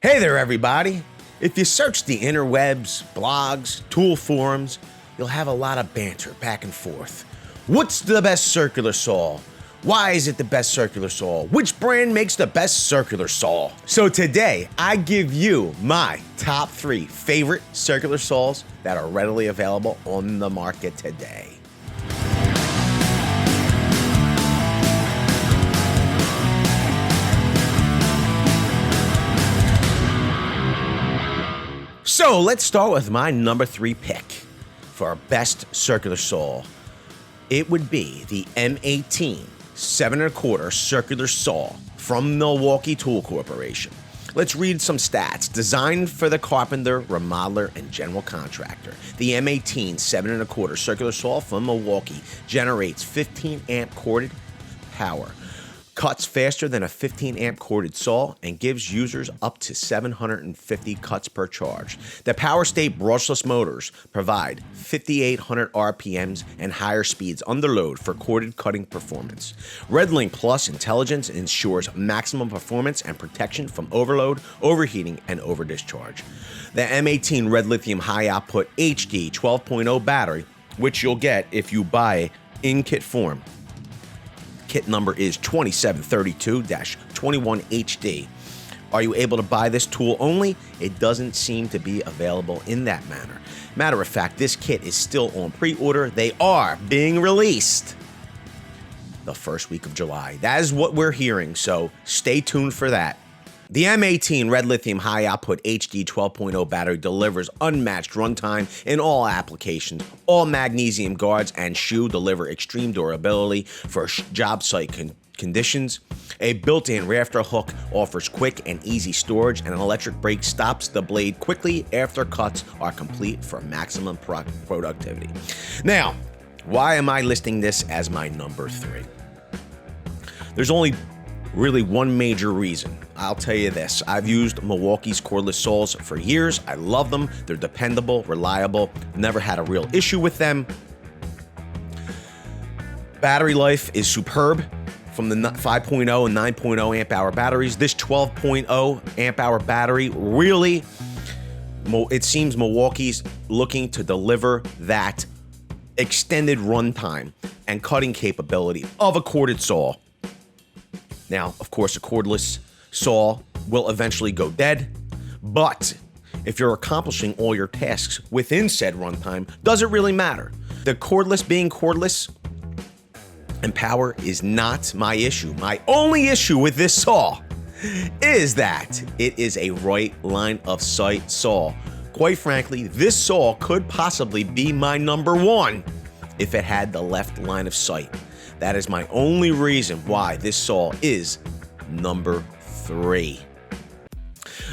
Hey there, everybody. If you search the interwebs, blogs, tool forums, you'll have a lot of banter back and forth. What's the best circular saw? Why is it the best circular saw? Which brand makes the best circular saw? So today, I give you my top 3 favorite circular saws that are readily available on the market today. So let's start with my number 3 pick for our best circular saw. It would be the M18 7 1/4 circular saw from Milwaukee Tool Corporation. Let's read some stats. Designed for the carpenter, remodeler, and general contractor, the M18 7 1/4 circular saw from Milwaukee generates 15 amp corded power, cuts faster than a 15 amp corded saw, and gives users up to 750 cuts per charge. The Power State brushless motors provide 5,800 RPMs and higher speeds under load for corded cutting performance. RedLink Plus intelligence ensures maximum performance and protection from overload, overheating, and overdischarge. The M18 Red Lithium High Output HD 12.0 battery, which you'll get if you buy in kit form. Kit number is 2732-21HD. Are you able to buy this tool only? It doesn't seem to be available in that manner. Matter of fact, this kit is still on pre-order. They are being released the first week of July. That is what we're hearing, so stay tuned for that. The M18 Red Lithium High Output HD 12.0 battery delivers unmatched runtime in all applications. All magnesium guards and shoe deliver extreme durability for job site conditions. A built-in rafter hook offers quick and easy storage, and an electric brake stops the blade quickly after cuts are complete for maximum productivity. Now, why am I listing this as my number 3? There's only really one major reason. I'll tell you this. I've used Milwaukee's cordless saws for years. I love them. They're dependable, reliable. Never had a real issue with them. Battery life is superb from the 5.0 and 9.0 amp hour batteries. This 12.0 amp hour battery really, it seems Milwaukee's looking to deliver that extended runtime and cutting capability of a corded saw. Now, of course, a cordless saw will eventually go dead, but if you're accomplishing all your tasks within said runtime, does it really matter? The cordless being cordless and power is not my issue. My only issue with this saw is that it is a right line of sight saw. Quite frankly, this saw could possibly be my number 1 if it had the left line of sight. That is my only reason why this saw is number 3.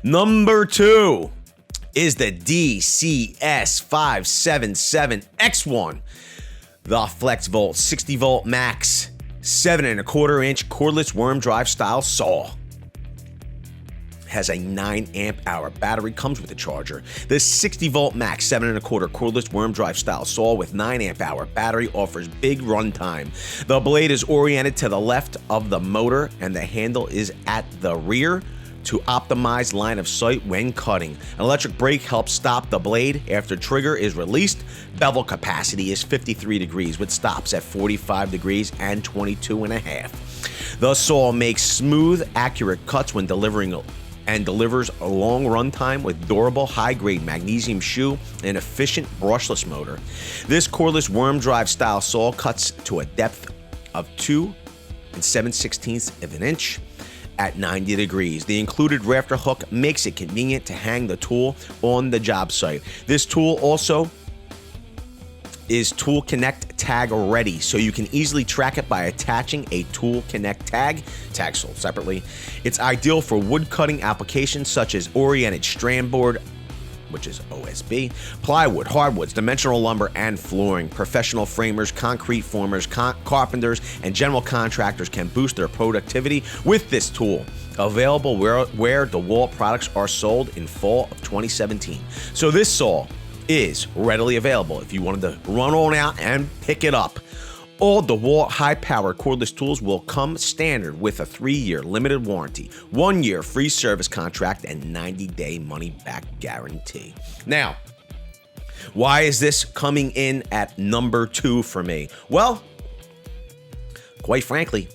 Number 2 is the DCS577X1, the FlexVolt 60 volt max 7 1/4 inch cordless worm drive style saw. Has a 9 amp hour battery, comes with a charger. This 60 volt max 7 1/4 cordless worm drive style saw with 9 amp hour battery offers big runtime. The blade is oriented to the left of the motor and the handle is at the rear to optimize line of sight when cutting. An electric brake helps stop the blade after trigger is released. Bevel capacity is 53 degrees with stops at 45 degrees and 22.5. The saw makes smooth, accurate cuts when delivering and delivers a long runtime with durable, high-grade magnesium shoe and efficient brushless motor. This cordless worm drive style saw cuts to a depth of 2 7/16 of an inch at 90 degrees. The included rafter hook makes it convenient to hang the tool on the job site. This tool also is Tool Connect tag ready, so you can easily track it by attaching a Tool Connect tag sold separately. It's ideal for wood cutting applications such as oriented strand board, which is OSB, plywood, hardwoods, dimensional lumber, and flooring. Professional framers, concrete formers, carpenters, and general contractors can boost their productivity with this tool. Available where DeWalt products are sold in fall of 2017. So this saw is readily available if you wanted to run on out and pick it up. All DeWalt high-power cordless tools will come standard with a 3-year limited warranty, 1-year free service contract, and 90-day money-back guarantee. Now, why is this coming in at number 2 for me? Well, quite frankly,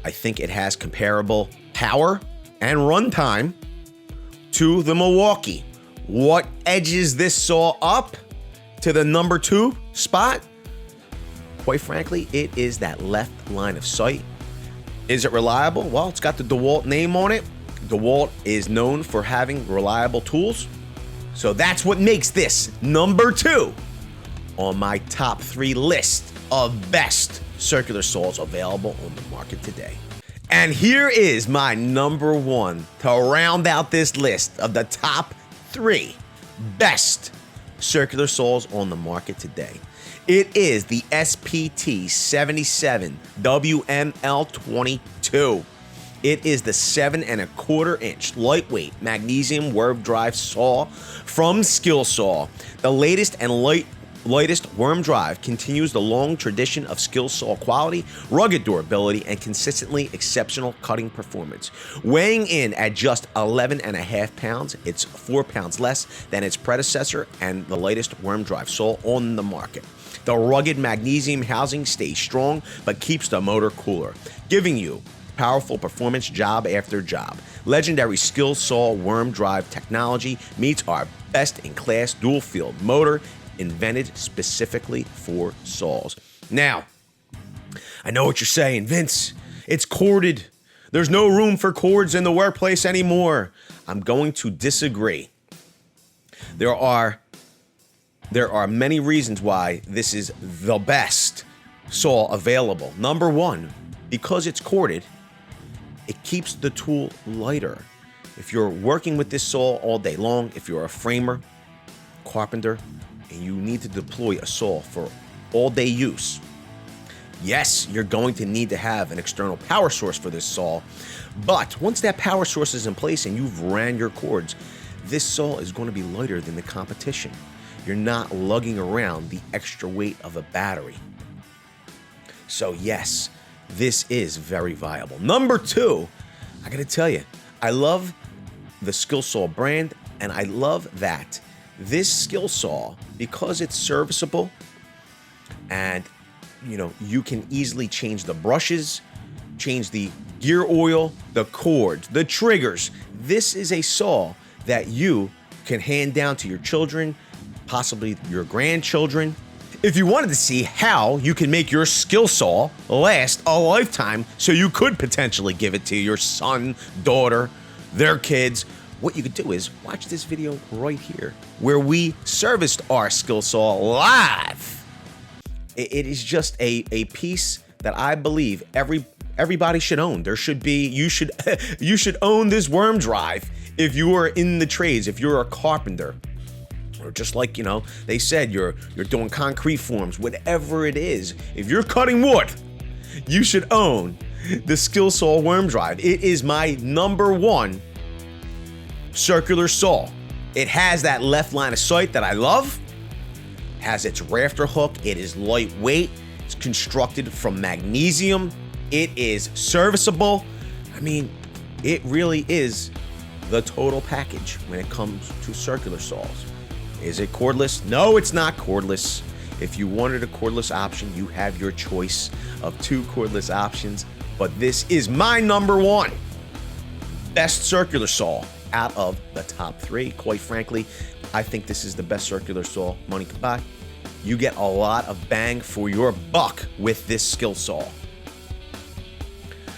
I think it has comparable power and runtime to the Milwaukee. What edges this saw up to the number 2 spot? Quite frankly, it is that left line of sight. Is it reliable? Well, it's got the DeWalt name on it. DeWalt is known for having reliable tools. So that's what makes this number 2 on my top 3 list of best circular saws available on the market today. And here is my number 1 to round out this list of the top 3 best circular saws on the market today. It is the SPT77 WML22. It is the 7¼ inch lightweight magnesium worm drive saw from Skillsaw. The latest and lightest worm drive continues the long tradition of Skillsaw quality, rugged durability, and consistently exceptional cutting performance. Weighing in at just 11.5 pounds, it's 4 pounds less than its predecessor and the latest worm drive saw on the market. The rugged magnesium housing stays strong but keeps the motor cooler, giving you powerful performance job after job. Legendary Skillsaw worm drive technology meets our best-in-class dual-field motor invented specifically for saws. Now, I know what you're saying, Vince. It's corded. There's no room for cords in the workplace anymore. I'm going to disagree. There are many reasons why this is the best saw available. Number 1, because it's corded, it keeps the tool lighter. If you're working with this saw all day long, if you're a framer, carpenter, and you need to deploy a saw for all-day use, yes, you're going to need to have an external power source for this saw. But once that power source is in place and you've ran your cords, this saw is going to be lighter than the competition. You're not lugging around the extra weight of a battery. So yes, this is very viable. Number 2, I gotta tell you, I love the Skillsaw brand, and I love that this Skillsaw, because it's serviceable and you can easily change the brushes, change the gear oil, the cords, the triggers. This is a saw that you can hand down to your children, possibly your grandchildren. If you wanted to see how you can make your Skillsaw last a lifetime, so you could potentially give it to your son, daughter, their kids, what you could do is watch this video right here, where we serviced our Skillsaw live. It is just a piece that I believe everybody should own. You should own this worm drive if you are in the trades, if you're a carpenter. Or just like, they said, you're doing concrete forms, whatever it is. If you're cutting wood, you should own the Skillsaw worm drive. It is my number 1 circular saw. It has that left line of sight that I love. It has its rafter hook. It is lightweight. It's constructed from magnesium. It is serviceable. I mean, it really is the total package when it comes to circular saws. Is it cordless? No, it's not cordless. If you wanted a cordless option, you have your choice of 2 cordless options, but this is my number 1 best circular saw out of the top 3. Quite frankly, I think this is the best circular saw money could buy. You get a lot of bang for your buck with this Skillsaw.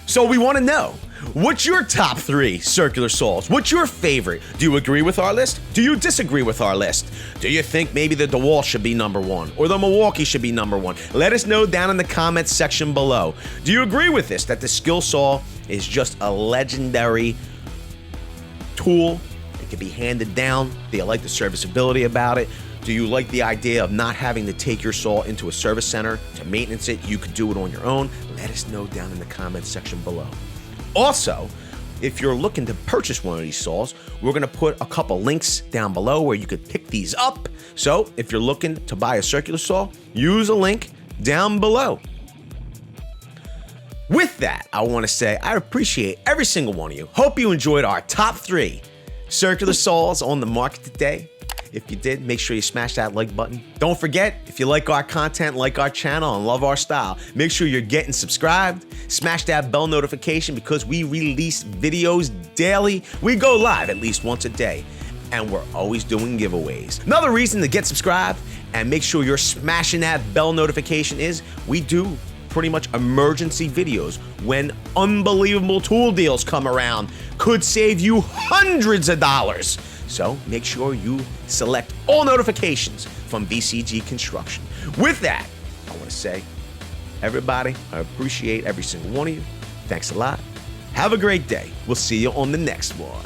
So we want to know, what's your top 3 circular saws? What's your favorite? Do you agree with our list? Do you disagree with our list? Do you think maybe the DeWalt should be number 1 or the Milwaukee should be number 1? Let us know down in the comments section below. Do you agree with this, that the Skillsaw is just a legendary tool? It can be handed down. Do you like the serviceability about it? Do you like the idea of not having to take your saw into a service center to maintenance it? You could do it on your own. Let us know down in the comments section below. Also, if you're looking to purchase one of these saws, we're going to put a couple links down below where you could pick these up. So if you're looking to buy a circular saw, use a link down below. With that, I want to say I appreciate every single one of you. Hope you enjoyed our top 3 circular saws on the market today. If you did, make sure you smash that like button. Don't forget, if you like our content, like our channel, and love our style, make sure you're getting subscribed. Smash that bell notification because we release videos daily. We go live at least once a day, and we're always doing giveaways. Another reason to get subscribed and make sure you're smashing that bell notification is we do pretty much emergency videos when unbelievable tool deals come around. Could save you hundreds of dollars. So make sure you select all notifications from BCG Construction. With that, I want to say, everybody, I appreciate every single one of you. Thanks a lot. Have a great day. We'll see you on the next one.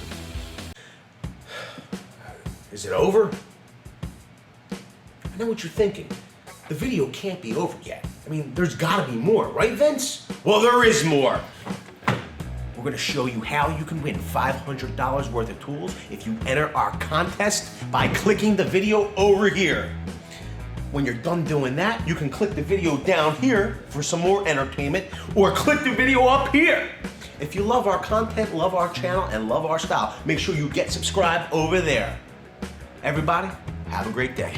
Is it over? I know what you're thinking. The video can't be over yet. I mean, there's gotta be more, right, Vince? Well, there is more. We're gonna show you how you can win $500 worth of tools if you enter our contest by clicking the video over here. When you're done doing that, you can click the video down here for some more entertainment, or click the video up here. If you love our content, love our channel, and love our style, make sure you get subscribed over there. Everybody, have a great day.